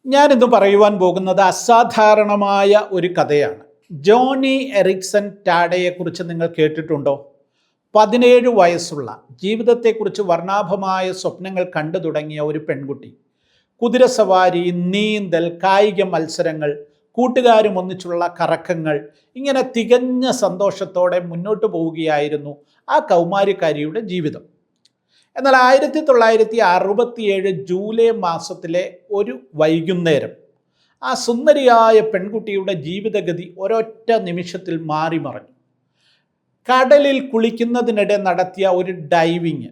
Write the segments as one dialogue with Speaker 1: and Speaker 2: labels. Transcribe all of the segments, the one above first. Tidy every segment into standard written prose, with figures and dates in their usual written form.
Speaker 1: ഞാനിന്ന് പറയുവാൻ പോകുന്നത് അസാധാരണമായ ഒരു കഥയാണ്. ജോണി എറിക്സൺ ടാഡയെക്കുറിച്ച് നിങ്ങൾ കേട്ടിട്ടുണ്ടോ? 17 വയസ്സുള്ള, ജീവിതത്തെക്കുറിച്ച് വർണ്ണാഭമായ സ്വപ്നങ്ങൾ കണ്ടു തുടങ്ങിയ ഒരു പെൺകുട്ടി. കുതിരസവാരി, നീന്തൽ, കായിക മത്സരങ്ങൾ, കൂട്ടുകാരും ഒന്നിച്ചുള്ള കറക്കങ്ങൾ, ഇങ്ങനെ തികഞ്ഞ സന്തോഷത്തോടെ മുന്നോട്ട് പോവുകയായിരുന്നു ആ കൗമാരക്കാരിയുടെ ജീവിതം. എന്നാൽ 1967 ജൂലൈ മാസത്തിലെ ഒരു വൈകുന്നേരം ആ സുന്ദരിയായ പെൺകുട്ടിയുടെ ജീവിതഗതി ഒരൊറ്റ നിമിഷത്തിൽ മാറിമറിഞ്ഞു. കടലിൽ കുളിക്കുന്നതിനിടെ നടത്തിയ ഒരു ഡൈവിങ്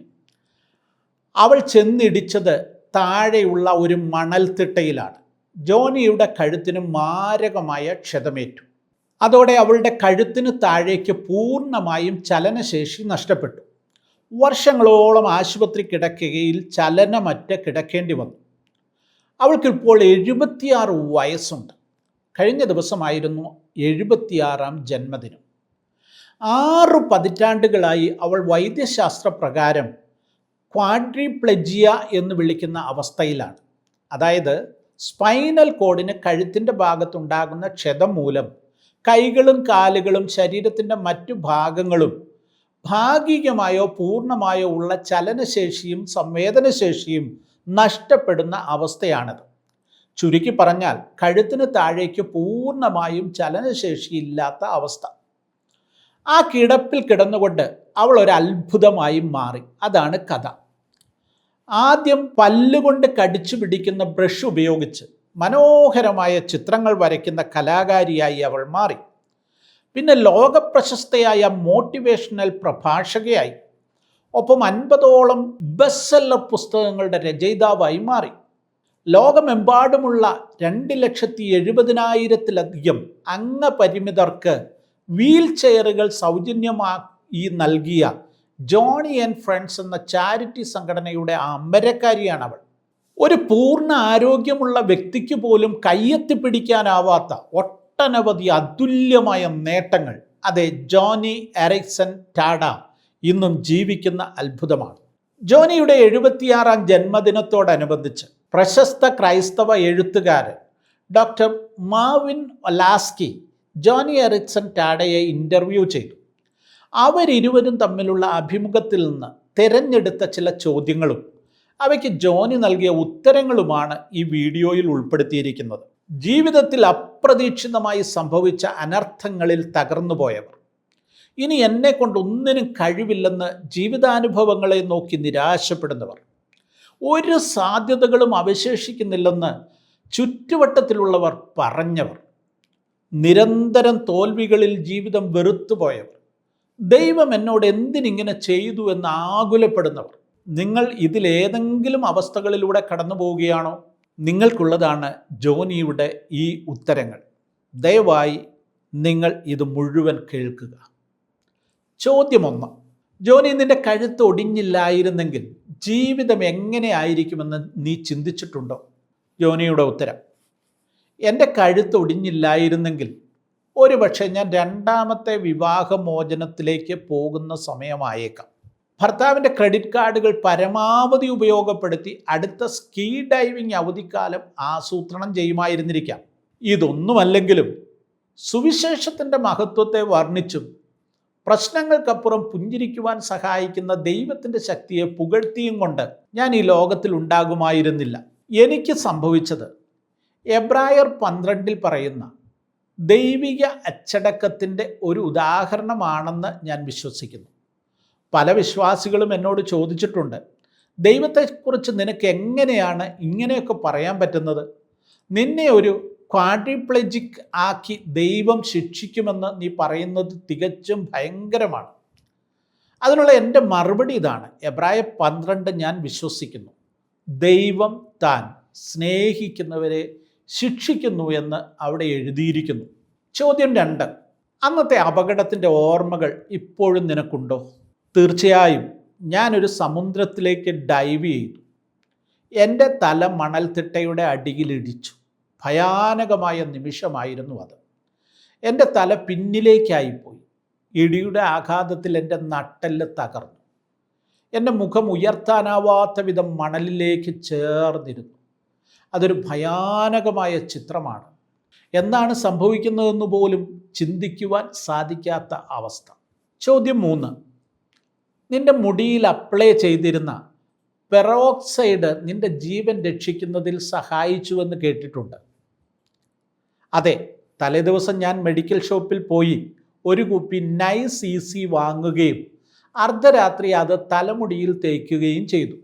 Speaker 1: അവൾ ചെന്നിടിച്ചത് താഴെയുള്ള ഒരു മണൽത്തിട്ടയിലാണ്. ജോണിയുടെ കഴുത്തിന് മാരകമായ ക്ഷതമേറ്റു. അതോടെ അവളുടെ കഴുത്തിന് താഴേക്ക് പൂർണ്ണമായും ചലനശേഷി നഷ്ടപ്പെട്ടു. വർഷങ്ങളോളം ആശുപത്രി കിടക്കയിൽ ചലനമറ്റ കിടക്കേണ്ടി വന്നു. അവൾക്കിപ്പോൾ 76 വയസ്സുണ്ട്. കഴിഞ്ഞ ദിവസമായിരുന്നു 76ാം ജന്മദിനം. 6 പതിറ്റാണ്ടുകളായി അവൾ വൈദ്യശാസ്ത്ര പ്രകാരം ക്വാഡ്രിപ്ലെജിയ എന്ന് വിളിക്കുന്ന അവസ്ഥയിലാണ്. അതായത് സ്പൈനൽ കോഡിന് കഴുത്തിൻ്റെ ഭാഗത്തുണ്ടാകുന്ന ക്ഷതം മൂലം കൈകളും കാലുകളും ശരീരത്തിൻ്റെ മറ്റു ഭാഗങ്ങളും ഭാഗികമായോ പൂർണ്ണമായോ ഉള്ള ചലനശേഷിയും സംവേദനശേഷിയും നഷ്ടപ്പെടുന്ന അവസ്ഥയാണിത്. ചുരുക്കി പറഞ്ഞാൽ കഴുത്തിന് താഴേക്ക് പൂർണ്ണമായും ചലനശേഷിയില്ലാത്ത അവസ്ഥ. ആ കിടപ്പിൽ കിടന്നുകൊണ്ട് അവൾ ഒരു അത്ഭുതമായി മാറി. അതാണ് കഥ. ആദ്യം പല്ലുകൊണ്ട് കടിച്ചു പിടിക്കുന്ന ബ്രഷ് ഉപയോഗിച്ച് മനോഹരമായ ചിത്രങ്ങൾ വരയ്ക്കുന്ന കലാകാരിയായി അവൾ മാറി. പിന്നെ ലോകപ്രശസ്തയായ മോട്ടിവേഷണൽ പ്രഭാഷകയായി. ഒപ്പം 50ഓളം ബെസ്റ്റ് സെല്ലർ പുസ്തകങ്ങളുടെ രചയിതാവായി മാറി. ലോകമെമ്പാടുമുള്ള 2,70,000-ലധികം അംഗപരിമിതർക്ക് വീൽ ചെയറുകൾ സൗജന്യമായി നൽകിയ ജോണി ആൻഡ് ഫ്രണ്ട്സ് എന്ന ചാരിറ്റി സംഘടനയുടെ അമരക്കാരിയാണ് അവൾ. ഒരു പൂർണ്ണ ആരോഗ്യമുള്ള വ്യക്തിക്ക് പോലും കയ്യെത്തിപ്പിടിക്കാനാവാത്ത ഒട്ടനവധി അതുല്യമായ നേട്ടങ്ങൾ. അതെ, ജോണി എറിക്സൺ ടാഡ ഇന്നും ജീവിക്കുന്ന അത്ഭുതമാണ്. ജോണിയുടെ 76ാം ജന്മദിനത്തോടനുബന്ധിച്ച് പ്രശസ്ത ക്രൈസ്തവ എഴുത്തുകാരൻ doctor Marvin Olasky Joni Eareckson ടാഡയെ ഇൻ്റർവ്യൂ ചെയ്തു. അവരിരുവരും തമ്മിലുള്ള അഭിമുഖത്തിൽ നിന്ന് തിരഞ്ഞെടുത്ത ചില ചോദ്യങ്ങളും അവയ്ക്ക് ജോണി നൽകിയ ഉത്തരങ്ങളുമാണ് ഈ വീഡിയോയിൽ ഉൾപ്പെടുത്തിയിരിക്കുന്നത്. ജീവിതത്തിൽ അപ്രതീക്ഷിതമായി സംഭവിച്ച അനർത്ഥങ്ങളിൽ തകർന്നുപോയവർ, ഇനി എന്നെ കൊണ്ട് ഒന്നിനും കഴിവില്ലെന്ന് ജീവിതാനുഭവങ്ങളെ നോക്കി നിരാശപ്പെടുന്നവർ, ഒരു സാധ്യതകളും അവശേഷിക്കുന്നില്ലെന്ന് ചുറ്റുവട്ടത്തിലുള്ളവർ പറഞ്ഞവർ, നിരന്തരം തോൽവികളിൽ ജീവിതം വെറുത്തുപോയവർ, ദൈവം എന്നോട് എന്തിനിങ്ങനെ ചെയ്തു എന്ന് ആകുലപ്പെടുന്നവർ. നിങ്ങൾ ഇതിലേതെങ്കിലും അവസ്ഥകളിലൂടെ കടന്നു പോവുകയാണോ? നിങ്ങൾക്കുള്ളതാണ് ജോണിയുടെ ഈ ഉത്തരങ്ങൾ. ദയവായി നിങ്ങൾ ഇത് മുഴുവൻ കേൾക്കുക. ചോദ്യം 1. ജോണി, നിന്റെ കഴുത്ത് ഒടിഞ്ഞില്ലായിരുന്നെങ്കിൽ ജീവിതം എങ്ങനെയായിരിക്കുമെന്ന് നീ ചിന്തിച്ചിട്ടുണ്ടോ? ജോണിയുടെ ഉത്തരം: എൻ്റെ കഴുത്ത് ഒടിഞ്ഞില്ലായിരുന്നെങ്കിൽ ഒരുപക്ഷെ ഞാൻ 2ാമത്തെ വിവാഹമോചനത്തിലേക്ക് പോകുന്ന സമയമായേക്കാം. ഭർത്താവിൻ്റെ ക്രെഡിറ്റ് കാർഡുകൾ പരമാവധി ഉപയോഗപ്പെടുത്തി അടുത്ത സ്കീ ഡൈവിംഗ് അവധിക്കാലം ആസൂത്രണം ചെയ്യുമായിരുന്നിരിക്കാം. ഇതൊന്നുമല്ലെങ്കിലും സുവിശേഷത്തിൻ്റെ മഹത്വത്തെ വർണ്ണിച്ചും പ്രശ്നങ്ങൾക്കപ്പുറം പുഞ്ചിരിക്കുവാൻ സഹായിക്കുന്ന ദൈവത്തിൻ്റെ ശക്തിയെ പുകഴ്ത്തിയും കൊണ്ട് ഞാൻ ഈ ലോകത്തിൽ ഉണ്ടാകുമായിരുന്നില്ല. എനിക്ക് സംഭവിച്ചത് എബ്രായർ 12 പറയുന്ന ദൈവിക അച്ചടക്കത്തിൻ്റെ ഒരു ഉദാഹരണമാണെന്ന് ഞാൻ വിശ്വസിക്കുന്നു. പല വിശ്വാസികളും എന്നോട് ചോദിച്ചിട്ടുണ്ട്, ദൈവത്തെക്കുറിച്ച് നിനക്ക് എങ്ങനെയാണ് ഇങ്ങനെയൊക്കെ പറയാൻ പറ്റുന്നത്? നിന്നെ ഒരു ക്വാഡ്രിപ്ലെജിക് ആക്കി ദൈവം ശിക്ഷിക്കുമെന്ന് നീ പറയുന്നത് തികച്ചും ഭയങ്കരമാണ്. അതിനുള്ള എൻ്റെ മറുപടി ഇതാണ്: എബ്രായർ 12 ഞാൻ വിശ്വസിക്കുന്നു. ദൈവം താൻ സ്നേഹിക്കുന്നവരെ ശിക്ഷിക്കുന്നു എന്ന് അവിടെ എഴുതിയിരിക്കുന്നു. ചോദ്യം 2. അന്നത്തെ അപകടത്തിൻ്റെ ഓർമ്മകൾ ഇപ്പോഴും നിനക്കുണ്ടോ? തീർച്ചയായും. ഞാനൊരു സമുദ്രത്തിലേക്ക് ഡൈവ് ചെയ്തു. എൻ്റെ തല മണൽത്തിട്ടയുടെ അടിയിലിടിച്ചു. ഭയാനകമായ നിമിഷമായിരുന്നു അത്. എൻ്റെ തല പിന്നിലേക്കായിപ്പോയി. ഇടിയുടെ ആഘാതത്തിൽ എൻ്റെ നട്ടെല്ല് തകർന്നു. എൻ്റെ മുഖം ഉയർത്താനാവാത്ത വിധം മണലിലേക്ക് ചേർന്നിരുന്നു. അതൊരു ഭയാനകമായ ചിത്രമാണ്. എന്താണ് സംഭവിക്കുന്നതെന്ന് പോലും ചിന്തിക്കുവാൻ സാധിക്കാത്ത അവസ്ഥ. ചോദ്യം 3. നിന്റെ മുടിയിൽ അപ്ലൈ ചെയ്തിരുന്ന പെറോക്സൈഡ് നിന്റെ ജീവൻ രക്ഷിക്കുന്നതിൽ സഹായിച്ചുവെന്ന് കേട്ടിട്ടുണ്ട്. അതെ, തലേദിവസം ഞാൻ മെഡിക്കൽ ഷോപ്പിൽ പോയി ഒരു കുപ്പി നൈസ് ഈസി വാങ്ങുകയും അർദ്ധരാത്രി അത് തലമുടിയിൽ തേക്കുകയും ചെയ്തു.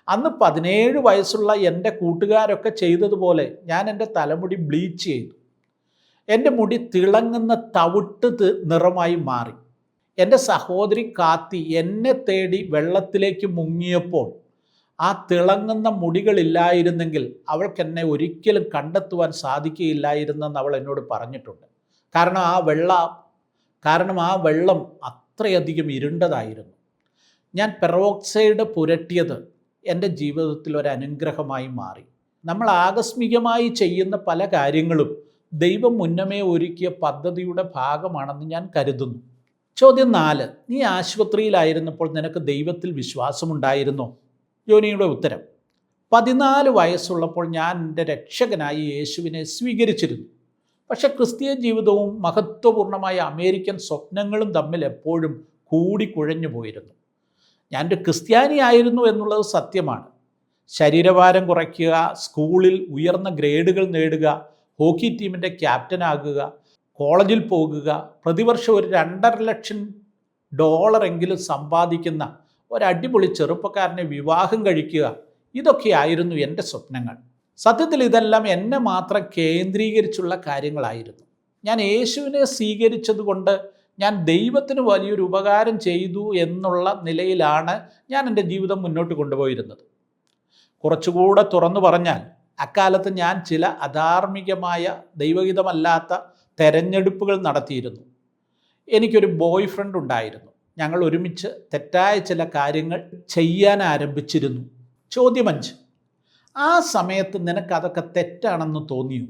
Speaker 1: അന്ന് 17 വയസ്സുള്ള എൻ്റെ കൂട്ടുകാരൊക്കെ ചെയ്തതുപോലെ ഞാൻ എൻ്റെ തലമുടി ബ്ലീച്ച് ചെയ്തു. എൻ്റെ മുടി തിളങ്ങുന്ന തവിട്ട് നിറമായി മാറി. എൻ്റെ സഹോദരി കാത്തി എന്നെ തേടി വെള്ളത്തിലേക്ക് മുങ്ങിയപ്പോൾ ആ തിളങ്ങുന്ന മുടികളില്ലായിരുന്നെങ്കിൽ അവൾക്ക് എന്നെ ഒരിക്കലും കണ്ടെത്തുവാൻ സാധിക്കുകയില്ലായിരുന്നെന്ന് അവൾ എന്നോട് പറഞ്ഞിട്ടുണ്ട്. കാരണം ആ വെള്ളം അത്രയധികം ഇരുണ്ടതായിരുന്നു. ഞാൻ പെറോക്സൈഡ് പുരട്ടിയത് എൻ്റെ ജീവിതത്തിൽ ഒരു അനുഗ്രഹമായി മാറി. നമ്മൾ ആകസ്മികമായി ചെയ്യുന്ന പല കാര്യങ്ങളും ദൈവം മുന്നമേ ഒരുക്കിയ പദ്ധതിയുടെ ഭാഗമാണെന്ന് ഞാൻ കരുതുന്നു. ചോദ്യം 4. നീ ആശുപത്രിയിലായിരുന്നപ്പോൾ നിനക്ക് ദൈവത്തിൽ വിശ്വാസമുണ്ടായിരുന്നോ? ജോനിയുടെ ഉത്തരം: 14 വയസ്സുള്ളപ്പോൾ ഞാൻ എൻ്റെ രക്ഷകനായി യേശുവിനെ സ്വീകരിച്ചിരുന്നു. പക്ഷെ ക്രിസ്തീയ ജീവിതവും മഹത്വപൂർണമായ അമേരിക്കൻ സ്വപ്നങ്ങളും തമ്മിൽ എപ്പോഴും കൂടിക്കുഴഞ്ഞു പോയിരുന്നു. ഞാനൊരു ക്രിസ്ത്യാനിയായിരുന്നു എന്നുള്ളത് സത്യമാണ്. ശരീരഭാരം കുറയ്ക്കുക, സ്കൂളിൽ ഉയർന്ന ഗ്രേഡുകൾ നേടുക, ഹോക്കി ടീമിൻ്റെ ക്യാപ്റ്റനാകുക, കോളേജിൽ പോകുക, പ്രതിവർഷം ഒരു $2.5 ലക്ഷം സമ്പാദിക്കുന്ന ഒരടിപൊളി ചെറുപ്പക്കാരനെ വിവാഹം കഴിക്കുക, ഇതൊക്കെയായിരുന്നു എൻ്റെ സ്വപ്നങ്ങൾ. സത്യത്തിൽ ഇതെല്ലാം എന്നെ മാത്രം കേന്ദ്രീകരിച്ചുള്ള കാര്യങ്ങളായിരുന്നു. ഞാൻ യേശുവിനെ സ്വീകരിച്ചതുകൊണ്ട് ഞാൻ ദൈവത്തിന് വലിയൊരു ഉപകാരം ചെയ്തു എന്നുള്ള നിലയിലാണ് ഞാൻ എൻ്റെ ജീവിതം മുന്നോട്ട് കൊണ്ടുപോയിരുന്നത്. കുറച്ചുകൂടെ തുറന്നു പറഞ്ഞാൽ, അക്കാലത്ത് ഞാൻ ചില അധാർമികമായ ദൈവഹിതമല്ലാത്ത തെരഞ്ഞെടുപ്പുകൾ നടത്തിയിരുന്നു. എനിക്കൊരു ബോയ് ഫ്രണ്ട് ഉണ്ടായിരുന്നു. ഞങ്ങൾ ഒരുമിച്ച് തെറ്റായ ചില കാര്യങ്ങൾ ചെയ്യാൻ ആരംഭിച്ചിരുന്നു. ചോദ്യം 5. ആ സമയത്ത് നിനക്കതൊക്കെ തെറ്റാണെന്ന് തോന്നിയോ?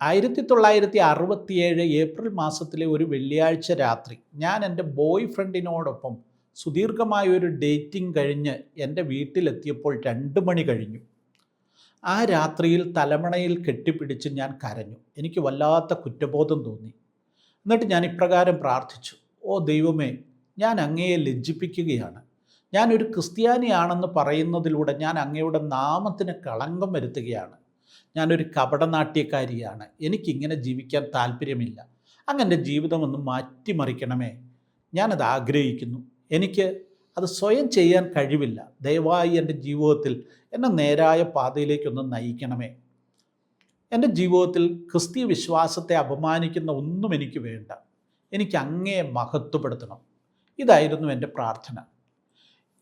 Speaker 1: 1967 ഏപ്രിൽ മാസത്തിലെ ഒരു വെള്ളിയാഴ്ച രാത്രി ഞാൻ എൻ്റെ ബോയ് ഫ്രണ്ടിനോടൊപ്പം സുദീർഘമായ ഒരു ഡേറ്റിംഗ് കഴിഞ്ഞ് എൻ്റെ വീട്ടിലെത്തിയപ്പോൾ 2 മണി കഴിഞ്ഞു. ആ രാത്രിയിൽ തലമണയിൽ കെട്ടിപ്പിടിച്ച് ഞാൻ കരഞ്ഞു. എനിക്ക് വല്ലാത്ത കുറ്റബോധം തോന്നി. എന്നിട്ട് ഞാൻ ഇപ്രകാരം പ്രാർത്ഥിച്ചു: ഓ ദൈവമേ, ഞാൻ അങ്ങയെ ലജ്ജിപ്പിക്കുകയാണ്. ഞാനൊരു ക്രിസ്ത്യാനിയാണെന്ന് പറയുന്നതിലൂടെ ഞാൻ അങ്ങയുടെ നാമത്തിന് കളങ്കം വരുത്തുകയാണ്. ഞാനൊരു കപടനാട്യക്കാരിയാണ്. എനിക്കിങ്ങനെ ജീവിക്കാൻ താല്പര്യമില്ല. അങ്ങ് എൻ്റെ ജീവിതമൊന്ന് മാറ്റിമറിക്കണമേ. ഞാനത് ആഗ്രഹിക്കുന്നു. എനിക്ക് അത് സ്വയം ചെയ്യാൻ കഴിവില്ല. ദയവായി എൻ്റെ ജീവിതത്തിൽ എന്നെ നേരായ പാതയിലേക്കൊന്ന് നയിക്കണമേ. എൻ്റെ ജീവിതത്തിൽ ക്രിസ്തീയ വിശ്വാസത്തെ അപമാനിക്കുന്ന ഒന്നും എനിക്ക് വേണ്ട. എനിക്ക് അങ്ങയെ മഹത്വപ്പെടുത്തണം. ഇതായിരുന്നു എൻ്റെ പ്രാർത്ഥന.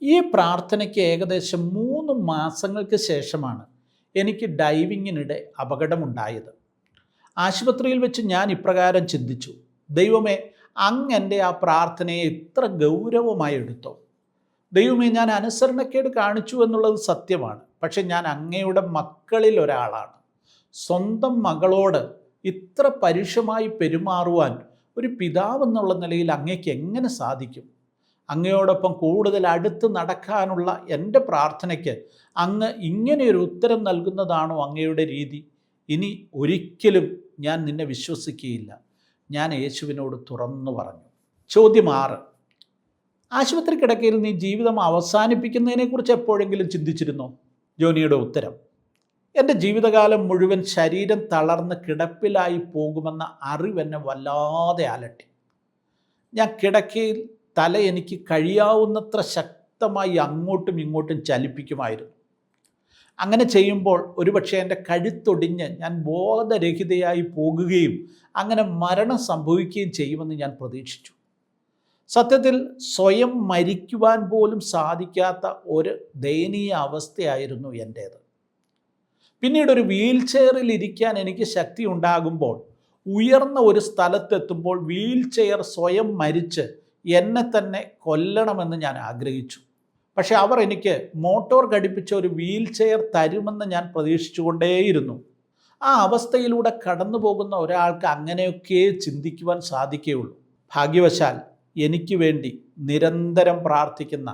Speaker 1: ഈ പ്രാർത്ഥനയ്ക്ക് ഏകദേശം 3 മാസങ്ങൾക്ക് ശേഷമാണ് എനിക്ക് ഡൈവിങ്ങിനിടെ അപകടമുണ്ടായത്. ആശുപത്രിയിൽ വെച്ച് ഞാൻ ഇപ്രകാരം ചിന്തിച്ചു: ദൈവമേ, അങ്ങ് എൻ്റെ ആ പ്രാർത്ഥനയെ ഇത്ര ഗൗരവമായി എടുത്തോ? ദൈവമേ, ഞാൻ അനുസരണക്കേട് കാണിച്ചു എന്നുള്ളത് സത്യമാണ്. പക്ഷെ ഞാൻ അങ്ങയുടെ മക്കളിൽ ഒരാളാണ്. സ്വന്തം മകളോട് ഇത്ര പരുഷമായി പെരുമാറുവാൻ ഒരു പിതാവെന്നുള്ള നിലയിൽ അങ്ങയ്ക്ക് എങ്ങനെ സാധിക്കും? അങ്ങയോടൊപ്പം കൂടുതൽ അടുത്ത് നടക്കാനുള്ള എൻ്റെ പ്രാർത്ഥനയ്ക്ക് അങ്ങ് ഇങ്ങനെയൊരു ഉത്തരം നൽകുന്നതാണോ അങ്ങയുടെ രീതി? ഇനി ഒരിക്കലും ഞാൻ നിന്നെ വിശ്വസിക്കുകയില്ല. ഞാൻ യേശുവിനോട് തുറന്നു പറഞ്ഞു. ചോദ്യം 6. ആശുപത്രി കിടക്കയിൽ നീ ജീവിതം അവസാനിപ്പിക്കുന്നതിനെക്കുറിച്ച് എപ്പോഴെങ്കിലും ചിന്തിച്ചിരുന്നോ? ജോനിയുടെ ഉത്തരം: എൻ്റെ ജീവിതകാലം മുഴുവൻ ശരീരം തളർന്ന് കിടപ്പിലായി പോകുമെന്ന അറിവെന്നെ വല്ലാതെ അലട്ടി. ഞാൻ കിടക്കയിൽ തല എനിക്ക് കഴിയാവുന്നത്ര ശക്തമായി അങ്ങോട്ടും ഇങ്ങോട്ടും ചലിപ്പിക്കുമായിരുന്നു. അങ്ങനെ ചെയ്യുമ്പോൾ ഒരുപക്ഷെ എൻ്റെ കഴുത്തൊടിഞ്ഞ് ഞാൻ ബോധരഹിതയായി പോകുകയും അങ്ങനെ മരണം സംഭവിക്കുകയും ചെയ്യുമെന്ന് ഞാൻ പ്രതീക്ഷിച്ചു. സത്യത്തിൽ സ്വയം മരിക്കുവാൻ പോലും സാധിക്കാത്ത ഒരു ദയനീയ അവസ്ഥയായിരുന്നു എൻ്റേത്. പിന്നീട് ഒരു വീൽ ചെയറിൽ ഇരിക്കാൻ എനിക്ക് ശക്തി ഉണ്ടാകുമ്പോൾ, ഉയർന്ന ഒരു സ്ഥലത്തെത്തുമ്പോൾ വീൽ ചെയർ സ്വയം മരിച്ച് എന്നെ തന്നെ കൊല്ലണമെന്ന് ഞാൻ ആഗ്രഹിച്ചു. പക്ഷെ അവർ എനിക്ക് മോട്ടോർ ഘടിപ്പിച്ച ഒരു വീൽ ചെയർ തരുമെന്ന് ഞാൻ പ്രതീക്ഷിച്ചുകൊണ്ടേയിരുന്നു. ആ അവസ്ഥയിലൂടെ കടന്നു പോകുന്ന ഒരാൾക്ക് അങ്ങനെയൊക്കെ ചിന്തിക്കുവാൻ സാധിക്കുകയുള്ളൂ. ഭാഗ്യവശാൽ എനിക്ക് വേണ്ടി നിരന്തരം പ്രാർത്ഥിക്കുന്ന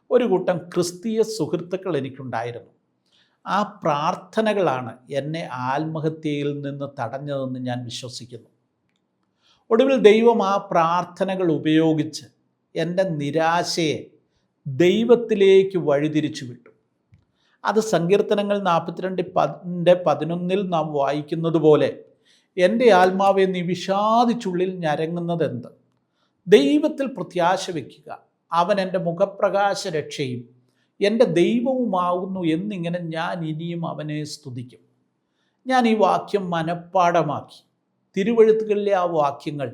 Speaker 1: ഒരു കൂട്ടം ക്രിസ്തീയ സുഹൃത്തുക്കൾ എനിക്കുണ്ടായിരുന്നു. ആ പ്രാർത്ഥനകളാണ് എന്നെ ആത്മഹത്യയിൽ നിന്ന് തടഞ്ഞതെന്ന് ഞാൻ വിശ്വസിക്കുന്നു. ഒടുവിൽ ദൈവം ആ പ്രാർത്ഥനകൾ ഉപയോഗിച്ച് എൻ്റെ നിരാശയെ ദൈവത്തിലേക്ക് വഴിതിരിച്ചു വിട്ടു. അത് സങ്കീർത്തനങ്ങൾ 42:11 നാം വായിക്കുന്നത് പോലെ, എൻ്റെ ആത്മാവെ നീ വിഷാദിച്ചുള്ളിൽ ഞരങ്ങുന്നതെന്ത്? ദൈവത്തിൽ പ്രത്യാശ വയ്ക്കുക, അവൻ എൻ്റെ മുഖപ്രകാശ രക്ഷയും എൻ്റെ ദൈവവുമാകുന്നു എന്നിങ്ങനെ ഞാൻ ഇനിയും അവനെ സ്തുതിക്കും. ഞാൻ ഈ വാക്യം മനഃപ്പാഠമാക്കി. തിരുവെഴുത്തുകളിലെ ആ വാക്യങ്ങൾ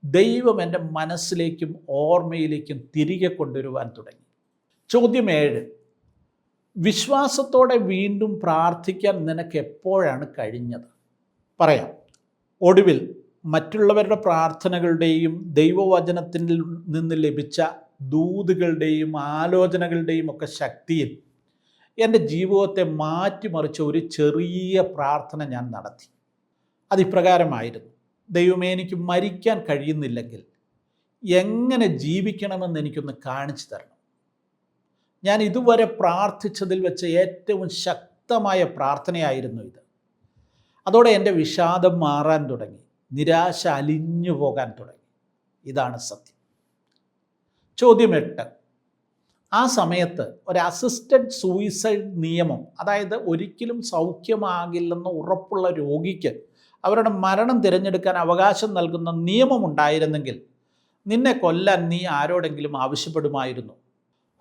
Speaker 1: ദൈവം എൻ്റെ മനസ്സിലേക്കും ഓർമ്മയിലേക്കും തിരികെ കൊണ്ടുവരുവാൻ തുടങ്ങി. ചോദ്യം 7: വിശ്വാസത്തോടെ വീണ്ടും പ്രാർത്ഥിക്കാൻ നിനക്ക് എപ്പോഴാണ് കഴിഞ്ഞത്? പറയാം. ഒടുവിൽ മറ്റുള്ളവരുടെ പ്രാർത്ഥനകളുടെയും ദൈവവചനത്തിൽ നിന്ന് ലഭിച്ച ദൂതുകളുടെയും ആലോചനകളുടെയും ഒക്കെ ശക്തിയിൽ എൻ്റെ ജീവിതത്തെ മാറ്റിമറിച്ച ഒരു ചെറിയ പ്രാർത്ഥന ഞാൻ നടത്തി. അതിപ്രകാരമായിരുന്നു: ദൈവമേ, എനിക്ക് മരിക്കാൻ കഴിയുന്നില്ലെങ്കിൽ എങ്ങനെ ജീവിക്കണമെന്ന് എനിക്കൊന്ന് കാണിച്ചു തരണം. ഞാൻ ഇതുവരെ പ്രാർത്ഥിച്ചതിൽ വെച്ച് ഏറ്റവും ശക്തമായ പ്രാർത്ഥനയായിരുന്നു ഇത്. അതോടെ എൻ്റെ വിഷാദം മാറാൻ തുടങ്ങി, നിരാശ അലിഞ്ഞു പോകാൻ തുടങ്ങി. ഇതാണ് സത്യം. ചോദ്യം 8: ആ സമയത്ത് ഒരു അസിസ്റ്റഡ് സൂയിസൈഡ് നിയമം, അതായത് ഒരിക്കലും സൗഖ്യമാകില്ലെന്ന് ഉറപ്പുള്ള രോഗിക്ക് അവരുടെ മരണം തിരഞ്ഞെടുക്കാൻ അവകാശം നൽകുന്ന നിയമമുണ്ടായിരുന്നെങ്കിൽ നിന്നെ കൊല്ലാൻ നീ ആരോടെങ്കിലും ആവശ്യപ്പെടുമായിരുന്നു?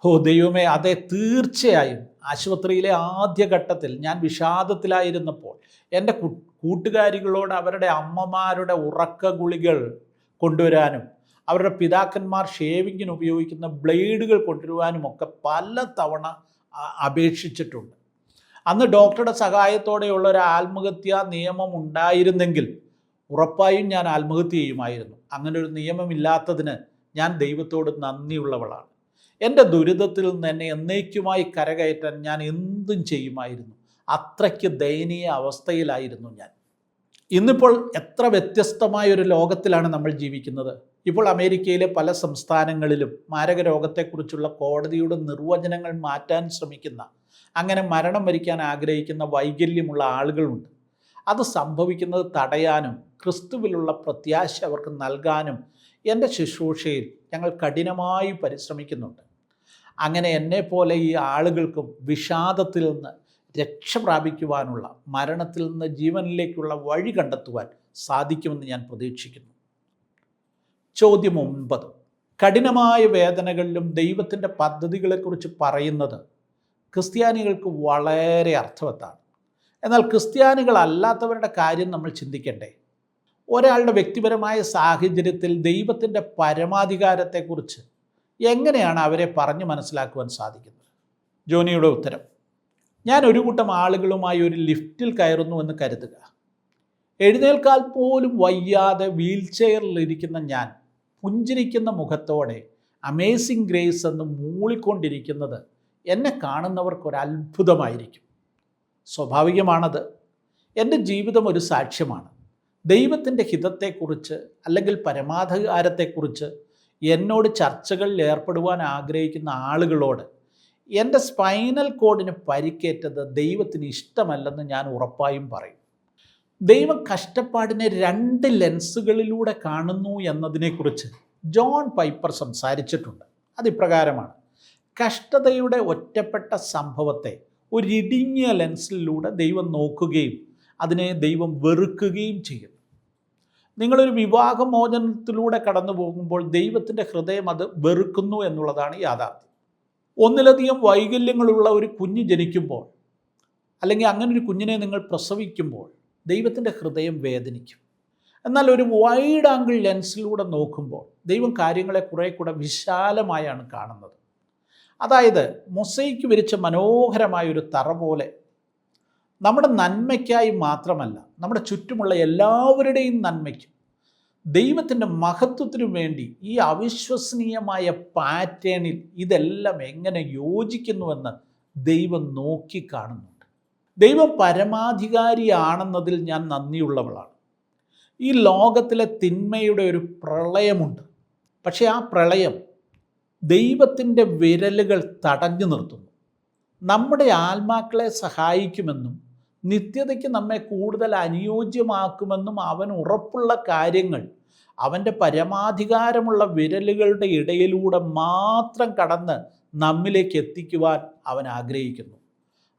Speaker 1: ഓ ദൈവമേ, അതെ, തീർച്ചയായും. ആശുപത്രിയിലെ ആദ്യഘട്ടത്തിൽ ഞാൻ വിഷാദത്തിലായിരുന്നപ്പോൾ എൻ്റെ കൂട്ടുകാരികളോട് അവരുടെ അമ്മമാരുടെ ഉറക്ക ഗുളികൾ കൊണ്ടുവരാനും അവരുടെ പിതാക്കന്മാർ ഷേവിങ്ങിന് ഉപയോഗിക്കുന്ന ബ്ലേഡുകൾ കൊണ്ടുവരുവാനും ഒക്കെ പല തവണ അപേക്ഷിച്ചിട്ടുണ്ട്. അന്ന് ഡോക്ടറുടെ സഹായത്തോടെയുള്ള ഒരു ആത്മഹത്യാ നിയമം ഉണ്ടായിരുന്നെങ്കിൽ ഉറപ്പായും ഞാൻ ആത്മഹത്യ ചെയ്യുമായിരുന്നു. അങ്ങനെ ഒരു നിയമമില്ലാത്തതിന് ഞാൻ ദൈവത്തോട് നന്ദിയുള്ളവളാണ്. എൻ്റെ ദുരിതത്തിൽ നിന്ന് എന്നെ എന്നേക്കുമായി കരകയറ്റാൻ ഞാൻ എന്തും ചെയ്യുമായിരുന്നു. അത്രയ്ക്ക് ദയനീയ അവസ്ഥയിലായിരുന്നു ഞാൻ. ഇന്നിപ്പോൾ എത്ര വ്യത്യസ്തമായൊരു ലോകത്തിലാണ് നമ്മൾ ജീവിക്കുന്നത്. ഇപ്പോൾ അമേരിക്കയിലെ പല സംസ്ഥാനങ്ങളിലും മാരക രോഗത്തെക്കുറിച്ചുള്ള കോടതിയുടെ നിർവചനങ്ങൾ മാറ്റാൻ ശ്രമിക്കുന്ന, അങ്ങനെ മരണം വരിക്കാൻ ആഗ്രഹിക്കുന്ന വൈകല്യമുള്ള ആളുകളുണ്ട്. അത് സംഭവിക്കുന്നത് തടയാനും ക്രിസ്തുവിലുള്ള പ്രത്യാശ അവർക്ക് നൽകാനും എൻ്റെ ശുശ്രൂഷയിൽ ഞങ്ങൾ കഠിനമായി പരിശ്രമിക്കുന്നുണ്ട്. അങ്ങനെ എന്നെപ്പോലെ ഈ ആളുകൾക്കും വിഷാദത്തിൽ നിന്ന് രക്ഷ പ്രാപിക്കുവാനുള്ള, മരണത്തിൽ നിന്ന് ജീവനിലേക്കുള്ള വഴി കണ്ടെത്തുവാൻ സാധിക്കുമെന്ന് ഞാൻ പ്രതീക്ഷിക്കുന്നു. ചോദ്യം 9: കഠിനമായ വേദനകളിലും ദൈവത്തിൻ്റെ പദ്ധതികളെക്കുറിച്ച് പറയുന്നത് ക്രിസ്ത്യാനികൾക്ക് വളരെ അർത്ഥവത്താണ്. എന്നാൽ ക്രിസ്ത്യാനികളല്ലാത്തവരുടെ കാര്യം നമ്മൾ ചിന്തിക്കണ്ടേ? ഒരാളുടെ വ്യക്തിപരമായ സാഹചര്യത്തിൽ ദൈവത്തിൻ്റെ പരമാധികാരത്തെക്കുറിച്ച് എങ്ങനെയാണ് അവരെ പറഞ്ഞു മനസ്സിലാക്കുവാൻ സാധിക്കുന്നത്? ജോനിയുടെ ഉത്തരം: ഞാൻ ഒരു കൂട്ടം ആളുകളുമായി ഒരു ലിഫ്റ്റിൽ കയറുന്നു എന്ന് കരുതുക. എഴുന്നേൽക്കാൻ പോലും വയ്യാതെ വീൽ ചെയറിലിരിക്കുന്ന ഞാൻ പുഞ്ചിരിക്കുന്ന മുഖത്തോടെ അമേസിംഗ് ഗ്രേസ് എന്ന് മൂളിക്കൊണ്ടിരിക്കുന്നത് എന്നെ കാണുന്നവർക്കൊരു അത്ഭുതമായിരിക്കും. സ്വാഭാവികമാണത്. എൻ്റെ ജീവിതം ഒരു സാക്ഷ്യമാണ്. ദൈവത്തിൻ്റെ ഹിതത്തെക്കുറിച്ച് അല്ലെങ്കിൽ പരമാധികാരത്തെക്കുറിച്ച് എന്നോട് ചർച്ചകളിൽ ഏർപ്പെടുവാൻ ആഗ്രഹിക്കുന്ന ആളുകളോട് എൻ്റെ സ്പൈനൽ കോഡിന് പരിക്കേറ്റത് ദൈവത്തിന് ഇഷ്ടമല്ലെന്ന് ഞാൻ ഉറപ്പായും പറയും. ദൈവം കഷ്ടപ്പാടിനെ 2 ലെൻസുകളിലൂടെ കാണുന്നു എന്നതിനെക്കുറിച്ച് ജോൺ പൈപ്പർ സംസാരിച്ചിട്ടുണ്ട്. അതിപ്രകാരമാണ്: കഷ്ടതയുടെ ഒറ്റപ്പെട്ട സംഭവത്തെ ഒരു ഇടുങ്ങിയ ലെൻസിലൂടെ ദൈവം നോക്കുകയും അതിനെ ദൈവം വെറുക്കുകയും ചെയ്യുന്നു. നിങ്ങളൊരു വിവാഹമോചനത്തിലൂടെ കടന്നു പോകുമ്പോൾ ദൈവത്തിൻ്റെ ഹൃദയം അത് വെറുക്കുന്നു എന്നുള്ളതാണ് യാഥാർത്ഥ്യം. ഒന്നിലധികം വൈകല്യങ്ങളുള്ള ഒരു കുഞ്ഞ് ജനിക്കുമ്പോൾ, അല്ലെങ്കിൽ അങ്ങനെ ഒരു കുഞ്ഞിനെ നിങ്ങൾ പ്രസവിക്കുമ്പോൾ ദൈവത്തിൻ്റെ ഹൃദയം വേദനിക്കും. എന്നാൽ ഒരു വൈഡ് ആംഗിൾ ലെൻസിലൂടെ നോക്കുമ്പോൾ ദൈവം കാര്യങ്ങളെ കുറേ കൂടെ വിശാലമായാണ് കാണുന്നത്. അതായത് മൊസൈക്ക് വിരിച്ച മനോഹരമായൊരു തറ പോലെ നമ്മുടെ നന്മയ്ക്കായി മാത്രമല്ല, നമ്മുടെ ചുറ്റുമുള്ള എല്ലാവരുടെയും നന്മയ്ക്കും ദൈവത്തിൻ്റെ മഹത്വത്തിനും വേണ്ടി ഈ അവിശ്വസനീയമായ പാറ്റേണിൽ ഇതെല്ലാം എങ്ങനെ യോജിക്കുന്നുവെന്ന് ദൈവം നോക്കിക്കാണുന്നുണ്ട്. ദൈവം പരമാധികാരിയാണെന്നതിൽ ഞാൻ നന്ദിയുള്ളവളാണ്. ഈ ലോകത്തിലെ തിന്മയുടെ ഒരു പ്രളയമുണ്ട്. പക്ഷേ ആ പ്രളയം ദൈവത്തിൻ്റെ വിരലുകൾ തടഞ്ഞു നിർത്തുന്നു. നമ്മുടെ ആത്മാക്കളെ സഹായിക്കുമെന്നും നിത്യതയ്ക്ക് നമ്മെ കൂടുതൽ അനുയോജ്യമാക്കുമെന്നും അവൻ ഉറപ്പുള്ള കാര്യങ്ങൾ അവൻ്റെ പരമാധികാരമുള്ള വിരലുകളുടെ ഇടയിലൂടെ മാത്രം കടന്ന് നമ്മിലേക്ക് എത്തിക്കുവാൻ അവൻ ആഗ്രഹിക്കുന്നു.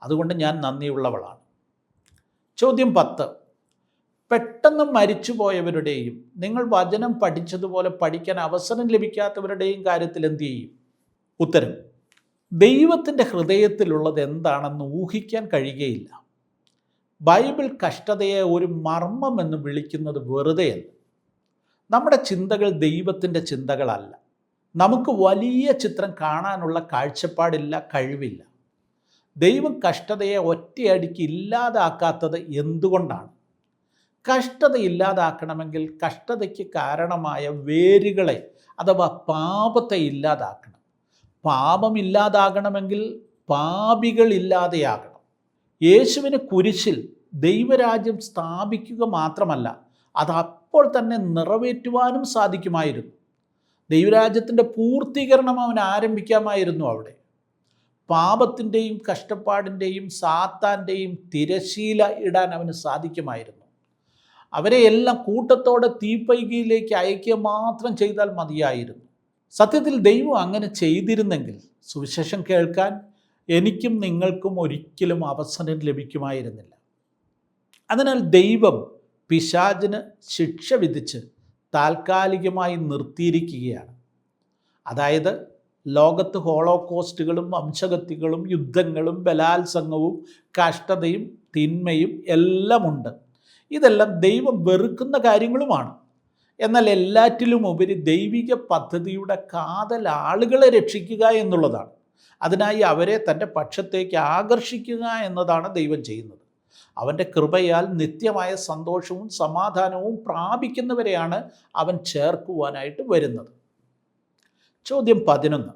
Speaker 1: അതുകൊണ്ട് ഞാൻ നന്ദിയുള്ളവളാണ്. ചോദ്യം 10. പെട്ടെന്ന് മരിച്ചുപോയവരുടെയും നിങ്ങൾ വചനം പഠിച്ചതുപോലെ പഠിക്കാൻ അവസരം ലഭിക്കാത്തവരുടെയും കാര്യത്തിൽ എന്തു ചെയ്യും? ഉത്തരം: ദൈവത്തിൻ്റെ ഹൃദയത്തിലുള്ളത് എന്താണെന്ന് ഊഹിക്കാൻ കഴിയുകയില്ല. ബൈബിൾ കഷ്ടതയെ ഒരു മർമ്മം എന്ന് വിളിക്കുന്നത് വെറുതെയല്ല. നമ്മുടെ ചിന്തകൾ ദൈവത്തിൻ്റെ ചിന്തകളല്ല. നമുക്ക് വലിയ ചിത്രം കാണാനുള്ള കാഴ്ചപ്പാടില്ല, കഴിവില്ല. ദൈവം കഷ്ടതയെ ഒറ്റയടിക്ക് ഇല്ലാതാക്കാത്തത് എന്തുകൊണ്ടാണ്? കഷ്ടത ഇല്ലാതാക്കണമെങ്കിൽ കഷ്ടതയ്ക്ക് കാരണമായ വേരുകളെ അഥവാ പാപത്തെ ഇല്ലാതാക്കണം. പാപം ഇല്ലാതാകണമെങ്കിൽ പാപികൾ ഇല്ലാതെയാകണം. യേശുവിന് കുരിശിൽ ദൈവരാജ്യം സ്ഥാപിക്കുക മാത്രമല്ല, അത് അപ്പോൾ തന്നെ നിറവേറ്റുവാനും സാധിക്കുമായിരുന്നു. ദൈവരാജ്യത്തിൻ്റെ പൂർത്തീകരണം അവൻ ആരംഭിക്കാമായിരുന്നു അവിടെ. പാപത്തിൻ്റെയും കഷ്ടപ്പാടിൻ്റെയും സാത്താൻ്റെയും തിരശീല ഇടാൻ അവന് സാധിക്കുമായിരുന്നു. അവരെയെല്ലാം കൂട്ടത്തോടെ തീപ്പൈകിയിലേക്ക് അയക്കുക മാത്രം ചെയ്താൽ മതിയായിരുന്നു. സത്യത്തിൽ ദൈവം അങ്ങനെ ചെയ്തിരുന്നെങ്കിൽ സുവിശേഷം കേൾക്കാൻ എനിക്കും നിങ്ങൾക്കും ഒരിക്കലും അവസരം ലഭിക്കുമായിരുന്നില്ല. അതിനാൽ ദൈവം പിശാചിന് ശിക്ഷ വിധിച്ച് താൽക്കാലികമായി നിർത്തിയിരിക്കുകയാണ്. അതായത് ലോകത്ത് ഹോളോകോസ്റ്റുകളും വംശഹത്യകളും യുദ്ധങ്ങളും ബലാത്സംഗവും കഷ്ടതയും തിന്മയും എല്ലാം ഉണ്ട്. ഇതെല്ലാം ദൈവം വെറുക്കുന്ന കാര്യങ്ങളുമാണ്. എന്നാൽ എല്ലാറ്റിലും ഉപരി ദൈവിക പദ്ധതിയുടെ കാതൽ ആളുകളെ രക്ഷിക്കുക എന്നുള്ളതാണ്. അതിനായി അവരെ തൻ്റെ പക്ഷത്തേക്ക് ആകർഷിക്കുക എന്നതാണ് ദൈവം ചെയ്യുന്നത്. അവൻ്റെ കൃപയാൽ നിത്യമായ സന്തോഷവും സമാധാനവും പ്രാപിക്കുന്നവരെയാണ് അവൻ ചേർക്കുവാനായിട്ട് വരുന്നത്. ചോദ്യം 11.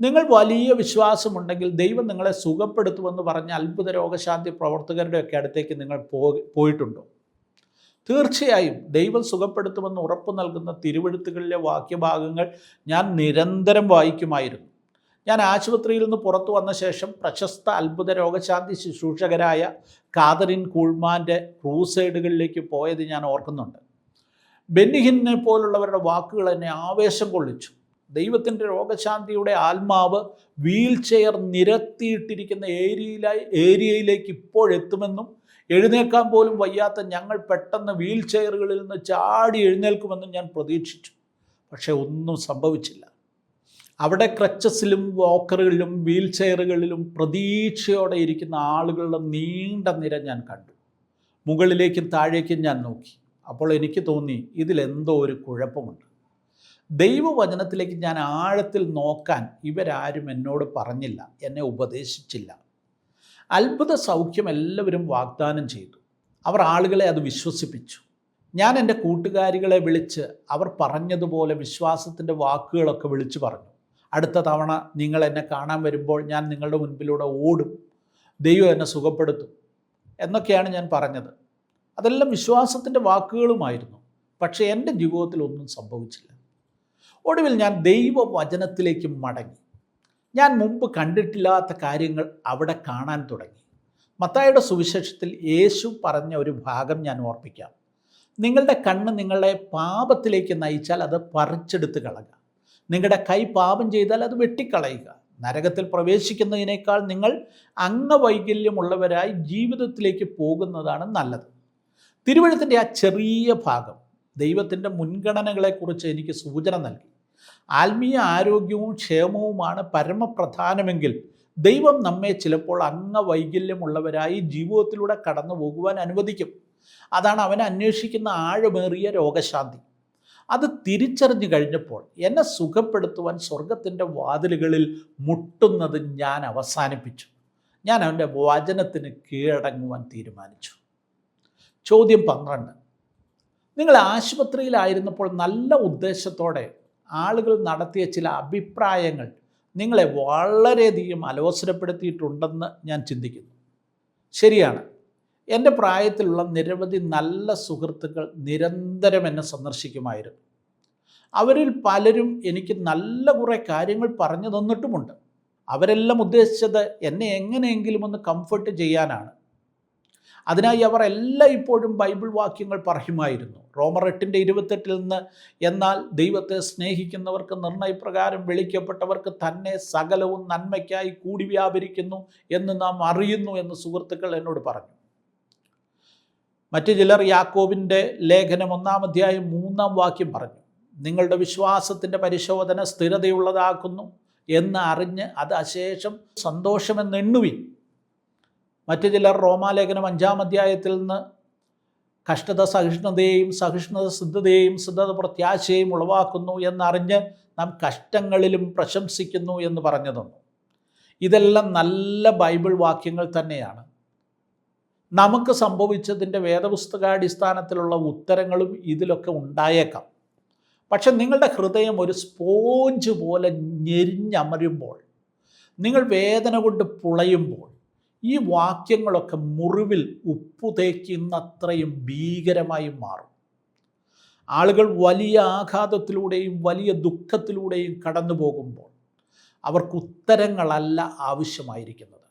Speaker 1: നിങ്ങൾ വലിയ വിശ്വാസമുണ്ടെങ്കിൽ ദൈവം നിങ്ങളെ സുഖപ്പെടുത്തുമെന്ന് പറഞ്ഞ അത്ഭുത രോഗശാന്തി പ്രവർത്തകരുടെയൊക്കെ അടുത്തേക്ക് നിങ്ങൾ പോയിട്ടുണ്ടോ? തീർച്ചയായും ദൈവം സുഖപ്പെടുത്തുമെന്ന് ഉറപ്പു നൽകുന്ന തിരുവെഴുത്തുകളിലെ വാക്യഭാഗങ്ങൾ ഞാൻ നിരന്തരം വായിക്കുമായിരുന്നു. ഞാൻ ആശുപത്രിയിൽ നിന്ന് പുറത്തു വന്ന ശേഷം പ്രശസ്ത അത്ഭുത രോഗശാന്തി ശുശ്രൂഷകരായ കാതറിൻ കൂൾമാൻ്റെ ക്രൂസൈഡുകളിലേക്ക് പോയത് ഞാൻ ഓർക്കുന്നുണ്ട്. ബെന്നിഹിനെ പോലുള്ളവരുടെ വാക്കുകൾ എന്നെ ആവേശം കൊള്ളിച്ചു. ദൈവത്തിൻ്റെ രോഗശാന്തിയുടെ ആത്മാവ് വീൽ ചെയർ നിരത്തിയിട്ടിരിക്കുന്ന ഏരിയയിലേക്ക് ഇപ്പോഴെത്തുമെന്നും എഴുന്നേൽക്കാൻ പോലും വയ്യാത്ത ഞങ്ങൾ പെട്ടെന്ന് വീൽ ചെയറുകളിൽ നിന്ന് ചാടി എഴുന്നേൽക്കുമെന്നും ഞാൻ പ്രതീക്ഷിച്ചു. പക്ഷേ ഒന്നും സംഭവിച്ചില്ല. അവിടെ ക്രച്ചസിലും വോക്കറുകളിലും വീൽ ചെയറുകളിലും പ്രതീക്ഷയോടെ ഇരിക്കുന്ന ആളുകളുടെ നീണ്ട നിര ഞാൻ കണ്ടു. മുകളിലേക്കും താഴേക്കും ഞാൻ നോക്കി. അപ്പോൾ എനിക്ക് തോന്നി ഇതിലെന്തോ ഒരു കുഴപ്പമുണ്ട്. ദൈവവചനത്തിലേക്ക് ഞാൻ ആഴത്തിൽ നോക്കാൻ ഇവരാരും എന്നോട് പറഞ്ഞില്ല, എന്നെ ഉപദേശിച്ചില്ല. അത്ഭുത സൗഖ്യം എല്ലാവരും വാഗ്ദാനം ചെയ്തു. അവർ ആളുകളെ അത് വിശ്വസിപ്പിച്ചു. ഞാൻ എൻ്റെ കൂട്ടുകാരികളെ വിളിച്ച് അവർ പറഞ്ഞതുപോലെ വിശ്വാസത്തിൻ്റെ വാക്കുകളൊക്കെ വിളിച്ചു പറഞ്ഞു. അടുത്ത തവണ നിങ്ങൾ എന്നെ കാണാൻ വരുമ്പോൾ ഞാൻ നിങ്ങളുടെ മുൻപിലൂടെ ഓടും, ദൈവം എന്നെ സുഖപ്പെടുത്തും എന്നൊക്കെയാണ് ഞാൻ പറഞ്ഞത്. അതെല്ലാം വിശ്വാസത്തിൻ്റെ വാക്കുകളുമായിരുന്നു. പക്ഷേ എൻ്റെ ജീവിതത്തിൽ ഒന്നും സംഭവിച്ചില്ല. ഒടുവിൽ ഞാൻ ദൈവവചനത്തിലേക്ക് മടങ്ങി. ഞാൻ മുമ്പ് കണ്ടിട്ടില്ലാത്ത കാര്യങ്ങൾ അവിടെ കാണാൻ തുടങ്ങി. മത്തായിയുടെ സുവിശേഷത്തിൽ യേശു പറഞ്ഞ ഒരു ഭാഗം ഞാൻ ഓർപ്പിക്കാം. നിങ്ങളുടെ കണ്ണ് നിങ്ങളെ പാപത്തിലേക്ക് നയിച്ചാൽ അത് പറിച്ചെടുത്ത് കളയുക. നിങ്ങളുടെ കൈ പാപം ചെയ്താൽ അത് വെട്ടിക്കളയുക. നരകത്തിൽ പ്രവേശിക്കുന്നതിനേക്കാൾ നിങ്ങൾ അംഗവൈകല്യമുള്ളവരായി ജീവിതത്തിലേക്ക് പോകുന്നതാണ് നല്ലത്. തിരുവെഴുത്തിൻ്റെ ആ ചെറിയ ഭാഗം ദൈവത്തിൻ്റെ മുൻഗണനകളെക്കുറിച്ച് എനിക്ക് സൂചന നൽകി. ആത്മീയ ആരോഗ്യവും ക്ഷേമവുമാണ് പരമപ്രധാനമെങ്കിൽ ദൈവം നമ്മെ ചിലപ്പോൾ അംഗവൈകല്യമുള്ളവരായി ജീവിതത്തിലൂടെ കടന്നു പോകുവാൻ അനുവദിക്കും. അതാണ് അവൻ അന്വേഷിക്കുന്ന ആഴമേറിയ രോഗശാന്തി. അത് തിരിച്ചറിഞ്ഞു കഴിഞ്ഞപ്പോൾ എന്നെ സുഖപ്പെടുത്തുവാൻ സ്വർഗത്തിൻ്റെ വാതിലുകളിൽ മുട്ടുന്നത് ഞാൻ അവസാനിപ്പിച്ചു. ഞാൻ അവൻ്റെ വചനത്തിന് കീഴടങ്ങുവാൻ തീരുമാനിച്ചു. ചോദ്യം 12. നിങ്ങൾ ആശുപത്രിയിലായിരുന്നപ്പോൾ നല്ല ഉദ്ദേശത്തോടെ ആളുകൾ നടത്തിയ ചില അഭിപ്രായങ്ങൾ നിങ്ങളെ വളരെയധികം അലോസരപ്പെടുത്തിയിട്ടുണ്ടെന്ന് ഞാൻ ചിന്തിക്കുന്നു. ശരിയാണ്. എൻ്റെ പ്രായത്തിലുള്ള നിരവധി നല്ല സുഹൃത്തുക്കൾ നിരന്തരം എന്നെ സന്ദർശിക്കുമായിരുന്നു. അവരിൽ പലരും എനിക്ക് നല്ല കുറേ കാര്യങ്ങൾ പറഞ്ഞു തന്നിട്ടുമുണ്ട്. അവരെല്ലാം ഉദ്ദേശിച്ചത് എന്നെ എങ്ങനെയെങ്കിലും ഒന്ന് കംഫർട്ട് ചെയ്യാനാണ്. അതിനായി അവർ എല്ലാം ഇപ്പോഴും ബൈബിൾ വാക്യങ്ങൾ പറയുമായിരുന്നു. റോമർ 8:28 നിന്ന്, എന്നാൽ ദൈവത്തെ സ്നേഹിക്കുന്നവർക്ക് നിർണയപ്രകാരം വിളിക്കപ്പെട്ടവർക്ക് തന്നെ സകലവും നന്മയ്ക്കായി കൂടി വ്യാപരിക്കുന്നു എന്ന് നാം അറിയുന്നു എന്ന് സുഹൃത്തുക്കൾ എന്നോട് പറഞ്ഞു. മറ്റു ചിലർ യാക്കോബിൻ്റെ ലേഖനം 1-ാം അധ്യായം 3-ാം വാക്യം പറഞ്ഞു, നിങ്ങളുടെ വിശ്വാസത്തിൻ്റെ പരിശോധന സ്ഥിരതയുള്ളതാക്കുന്നു എന്ന് അറിഞ്ഞ് അത് അശേഷം സന്തോഷമെന്ന് എണ്ണുവിൻ. മറ്റു ചിലർ റോമാലേഖനം 5-ാം അധ്യായത്തിൽ നിന്ന് കഷ്ടത സഹിഷ്ണുതയെയും സഹിഷ്ണുത സിദ്ധതയെയും സിദ്ധത പ്രത്യാശയും ഉളവാക്കുന്നു എന്നറിഞ്ഞ് നാം കഷ്ടങ്ങളിലും പ്രശംസിക്കുന്നു എന്ന് പറഞ്ഞു തന്നു. ഇതെല്ലാം നല്ല ബൈബിൾ വാക്യങ്ങൾ തന്നെയാണ്. നമുക്ക് സംഭവിച്ചതിൻ്റെ വേദപുസ്തകാടിസ്ഥാനത്തിലുള്ള ഉത്തരങ്ങളും ഇതിലൊക്കെ ഉണ്ടായേക്കാം. പക്ഷെ നിങ്ങളുടെ ഹൃദയം ഒരു സ്പോഞ്ച് പോലെ ഞെരിഞ്ഞമരുമ്പോൾ, നിങ്ങൾ വേദന കൊണ്ട് പുളയുമ്പോൾ, ഈ വാക്യങ്ങളൊക്കെ മുറിവിൽ ഉപ്പു തേക്കുന്നത്രയും ഭീകരമായി മാറും. ആളുകൾ വലിയ ആഘാതത്തിലൂടെയും വലിയ ദുഃഖത്തിലൂടെയും കടന്നു പോകുമ്പോൾ അവർക്ക് ഉത്തരങ്ങളല്ല ആവശ്യമായിരിക്കുന്നത്.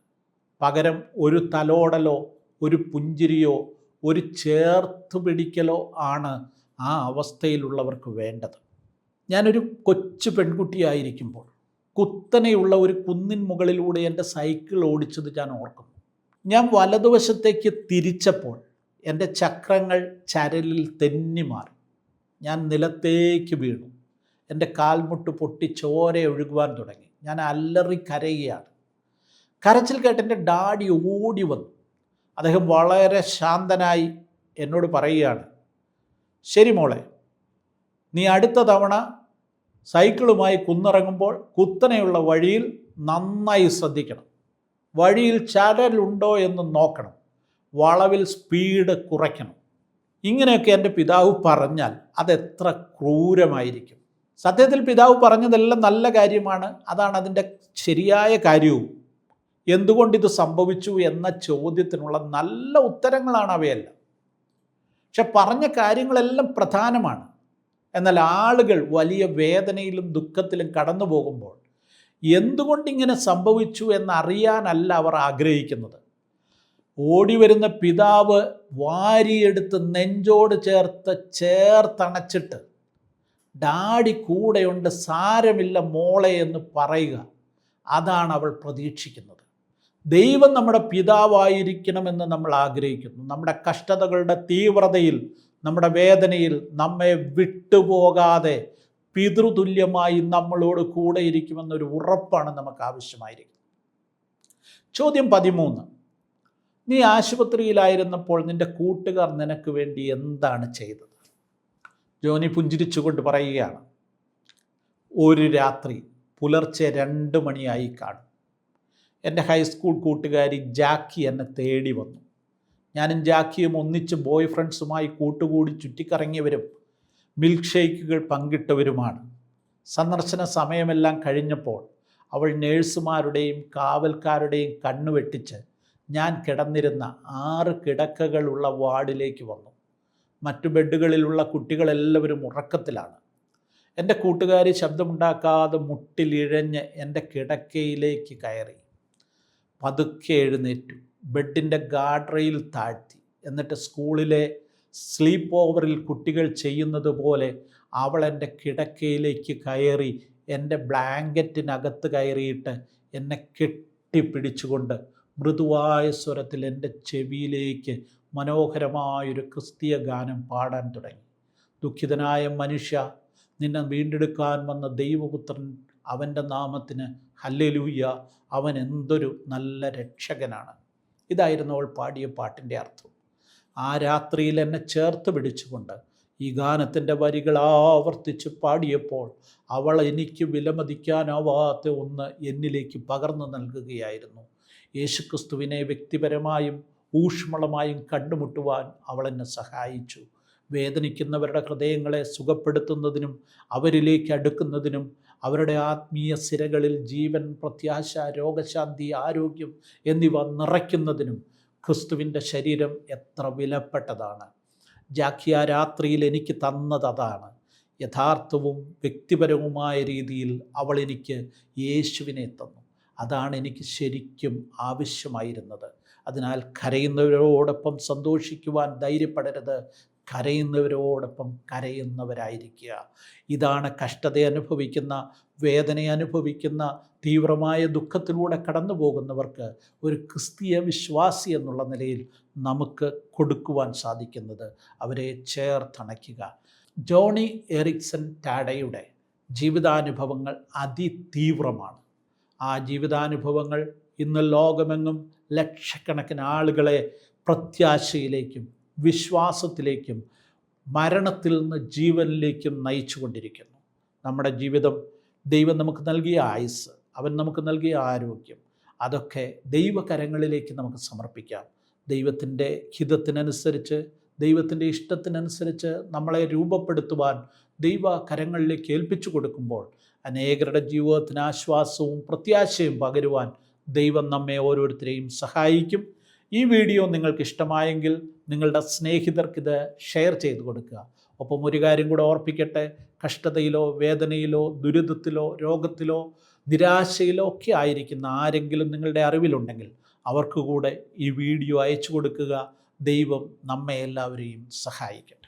Speaker 1: പകരം ഒരു തലോടലോ ഒരു പുഞ്ചിരിയോ ഒരു ചേർത്ത് പിടിക്കലോ ആണ് ആ അവസ്ഥയിലുള്ളവർക്ക് വേണ്ടത്. ഞാനൊരു കൊച്ചു പെൺകുട്ടിയായിരിക്കുമ്പോൾ കുത്തനെയുള്ള ഒരു കുന്നിൻ മുകളിലൂടെ എൻ്റെ സൈക്കിൾ ഓടിച്ചത് ഞാൻ ഓർക്കുന്നു. ഞാൻ വലതുവശത്തേക്ക് തിരിച്ചപ്പോൾ എൻ്റെ ചക്രങ്ങൾ ചരലിൽ തെന്നി മാറി. ഞാൻ നിലത്തേക്ക് വീണു. എൻ്റെ കാൽമുട്ട് പൊട്ടി ചോര ഒഴുകുവാൻ തുടങ്ങി. ഞാൻ അലറി കരയുകയാണ്. കരച്ചിൽ കേട്ട് എൻ്റെ ഡാഡി ഓടി വന്നു. അദ്ദേഹം വളരെ ശാന്തനായി എന്നോട് പറയുകയാണ്, ശരി മോളെ, നീ അടുത്ത തവണ സൈക്കിളുമായി കുന്നിറങ്ങുമ്പോൾ കുത്തനെയുള്ള വഴിയിൽ നന്നായി ശ്രദ്ധിക്കണം. വഴിയിൽ ചരലുണ്ടോ എന്ന് നോക്കണം. വളവിൽ സ്പീഡ് കുറയ്ക്കണം. ഇങ്ങനെയൊക്കെ എൻ്റെ പിതാവ് പറഞ്ഞാൽ അതെത്ര ക്രൂരമായിരിക്കും. സത്യത്തിൽ പിതാവ് പറഞ്ഞതെല്ലാം നല്ല കാര്യമാണ്. അതാണ് അതിൻ്റെ ശരിയായ കാര്യവും. എന്തുകൊണ്ടിത് സംഭവിച്ചു എന്ന ചോദ്യത്തിനുള്ള നല്ല ഉത്തരങ്ങളാണ് അവയെല്ലാം. പക്ഷെ പറഞ്ഞ കാര്യങ്ങളെല്ലാം പ്രധാനമാണ്. എന്നാൽ ആളുകൾ വലിയ വേദനയിലും ദുഃഖത്തിലും കടന്നു പോകുമ്പോൾ എന്തുകൊണ്ടിങ്ങനെ സംഭവിച്ചു എന്നറിയാനല്ല അവർ ആഗ്രഹിക്കുന്നത്. ഓടി വരുന്ന പിതാവ് വാരിയെടുത്ത് നെഞ്ചോട് ചേർത്തണച്ചിട്ട് ഡാഡി കൂടെയുണ്ട്, സാരമില്ല മോളെ എന്ന് പറയുക, അതാണ് അവൾ പ്രതീക്ഷിക്കുന്നത്. ദൈവം നമ്മുടെ പിതാവായിരിക്കണമെന്ന് നമ്മൾ ആഗ്രഹിക്കുന്നു. നമ്മുടെ കഷ്ടതകളുടെ തീവ്രതയിൽ, നമ്മുടെ വേദനയിൽ നമ്മെ വിട്ടുപോകാതെ പിതൃതുല്യമായി നമ്മളോട് കൂടെ ഇരിക്കുമെന്നൊരു ഉറപ്പാണ് നമുക്ക് ആവശ്യമായിരിക്കുന്നത്. ചോദ്യം 13. നീ ആശുപത്രിയിലായിരുന്നപ്പോൾ നിൻ്റെ കൂട്ടുകാർ നിനക്ക് വേണ്ടി എന്താണ് ചെയ്തത്? ജോനി പുഞ്ചിരിച്ചുകൊണ്ട് പറയുകയാണ്, ഒരു രാത്രി പുലർച്ചെ 2 മണിയായി കാണും. എൻ്റെ ഹൈസ്കൂൾ കൂട്ടുകാരി ജാക്കി എന്നെ തേടി വന്നു. ഞാനും ജാക്കിയും ഒന്നിച്ച് ബോയ് ഫ്രണ്ട്സുമായി കൂട്ടുകൂടി ചുറ്റിക്കറങ്ങിയവരും മിൽക്ക് ഷേക്കുകൾ പങ്കിട്ടവരുമാണ്. സന്ദർശന സമയമെല്ലാം കഴിഞ്ഞപ്പോൾ അവൾ നേഴ്സുമാരുടെയും കാവൽക്കാരുടെയും കണ്ണുവെട്ടിച്ച് ഞാൻ കിടന്നിരുന്ന 6 കിടക്കകളുള്ള വാർഡിലേക്ക് വന്നു. മറ്റു ബെഡുകളിലുള്ള കുട്ടികളെല്ലാവരും ഉറക്കത്തിലാണ്. എൻ്റെ കൂട്ടുകാരി ശബ്ദമുണ്ടാക്കാതെ മുട്ടിലിഴഞ്ഞ് എൻ്റെ കിടക്കയിലേക്ക് കയറി. പതുക്കെ എഴുന്നേറ്റു, ബെഡിൻ്റെ ഗാർഡ് റെയിൽ താഴ്ത്തി. എന്നിട്ട് സ്കൂളിലെ സ്ലീപ്പ് ഓവറിൽ കുട്ടികൾ ചെയ്യുന്നത് പോലെ അവൾ എൻ്റെ കിടക്കയിലേക്ക് കയറി എൻ്റെ ബ്ലാങ്കറ്റിനകത്ത് കയറിയിട്ട് എന്നെ കെട്ടിപ്പിടിച്ചുകൊണ്ട് മൃദുവായ സ്വരത്തിൽ എൻ്റെ ചെവിയിലേക്ക് മനോഹരമായൊരു ക്രിസ്തീയ ഗാനം പാടാൻ തുടങ്ങി. ദുഃഖിതനായ മനുഷ്യ, നിന്നെ വീണ്ടെടുക്കാൻ വന്ന ദൈവപുത്രൻ, അവൻ്റെ നാമത്തിന് ഹല്ലേലൂയ, അവൻ എന്തൊരു നല്ല രക്ഷകനാണ്. ഇതായിരുന്നു അവൾ പാടിയ പാട്ടിൻ്റെ അർത്ഥം. ആ രാത്രിയിൽ എന്നെ ചേർത്ത് പിടിച്ചുകൊണ്ട് ഈ ഗാനത്തിൻ്റെ വരികൾ ആവർത്തിച്ച് പാടിയപ്പോൾ അവൾ എനിക്ക് വിലമതിക്കാനാവാത്ത ഒന്ന് എന്നിലേക്ക് പകർന്നു നൽകുകയായിരുന്നു. യേശുക്രിസ്തുവിനെ വ്യക്തിപരമായും ഊഷ്മളമായും കണ്ടുമുട്ടുവാൻ അവൾ എന്നെ സഹായിച്ചു. വേദനിക്കുന്നവരുടെ ഹൃദയങ്ങളെ സുഖപ്പെടുത്തുന്നതിനും അവരിലേക്ക് അടുക്കുന്നതിനും അവരുടെ ആത്മീയ സിരകളിൽ ജീവൻ, പ്രത്യാശ, രോഗശാന്തി, ആരോഗ്യം എന്നിവ നിറയ്ക്കുന്നതിനും ക്രിസ്തുവിൻ്റെ ശരീരം എത്ര വിലപ്പെട്ടതാണ്. ജാക്കി ആ രാത്രിയിൽ എനിക്ക് തന്നതാണ്. യഥാർത്ഥവും വ്യക്തിപരവുമായ രീതിയിൽ അവൾ എനിക്ക് യേശുവിനെ തന്നു. അതാണ് എനിക്ക് ശരിക്കും ആവശ്യമായിരുന്നത്. അതിനാൽ കരയുന്നവരോടൊപ്പം സന്തോഷിക്കുവാൻ ധൈര്യപ്പെടരുത്, കരയുന്നവരോടൊപ്പം കരയുന്നവരായിരിക്കുക. ഇതാണ് കഷ്ടത അനുഭവിക്കുന്ന, വേദന അനുഭവിക്കുന്ന, തീവ്രമായ ദുഃഖത്തിലൂടെ കടന്നു പോകുന്നവർക്ക് ഒരു ക്രിസ്തീയ വിശ്വാസി എന്നുള്ള നിലയിൽ നമുക്ക് കൊടുക്കുവാൻ സാധിക്കുന്നത്. അവരെ ചേർത്തണയ്ക്കുക. ജോണി എറിക്സൺ ടാഡയുടെ ജീവിതാനുഭവങ്ങൾ അതിതീവ്രമാണ്. ആ ജീവിതാനുഭവങ്ങൾ ഇന്ന് ലോകമെങ്ങും ലക്ഷക്കണക്കിന് ആളുകളെ പ്രത്യാശയിലേക്കും വിശ്വാസത്തിലേക്കും മരണത്തിൽ നിന്ന് ജീവനിലേക്കും നയിച്ചുകൊണ്ടിരിക്കുന്നു. നമ്മുടെ ജീവിതം, ദൈവം നമുക്ക് നൽകിയ ആയുസ്സ്, അവൻ നമുക്ക് നൽകിയ ആരോഗ്യം, അതൊക്കെ ദൈവകരങ്ങളിലേക്ക് നമുക്ക് സമർപ്പിക്കാം. ദൈവത്തിൻ്റെ ഹിതത്തിനനുസരിച്ച്, ദൈവത്തിൻ്റെ ഇഷ്ടത്തിനനുസരിച്ച് നമ്മളെ രൂപപ്പെടുത്തുവാൻ ദൈവകരങ്ങളിലേക്ക് ഏൽപ്പിച്ചു കൊടുക്കുമ്പോൾ അനേകരുടെ ജീവിതത്തിന് ആശ്വാസവും പ്രത്യാശയും പകരുവാൻ ദൈവം നമ്മെ ഓരോരുത്തരെയും സഹായിക്കും. ഈ വീഡിയോ നിങ്ങൾക്ക് ഇഷ്ടമായെങ്കിൽ നിങ്ങളുടെ സ്നേഹിതർക്കിത് ഷെയർ ചെയ്ത് കൊടുക്കുക. ഒപ്പം ഒരു കാര്യം കൂടെ ഓർപ്പിക്കട്ടെ, കഷ്ടതയിലോ വേദനയിലോ ദുരിതത്തിലോ രോഗത്തിലോ നിരാശയിലോ ഒക്കെ ആയിരിക്കുന്ന ആരെങ്കിലും നിങ്ങളുടെ അറിവിലുണ്ടെങ്കിൽ അവർക്ക് കൂടെ ഈ വീഡിയോ അയച്ചു കൊടുക്കുക. ദൈവം നമ്മെ എല്ലാവരെയും സഹായിക്കും.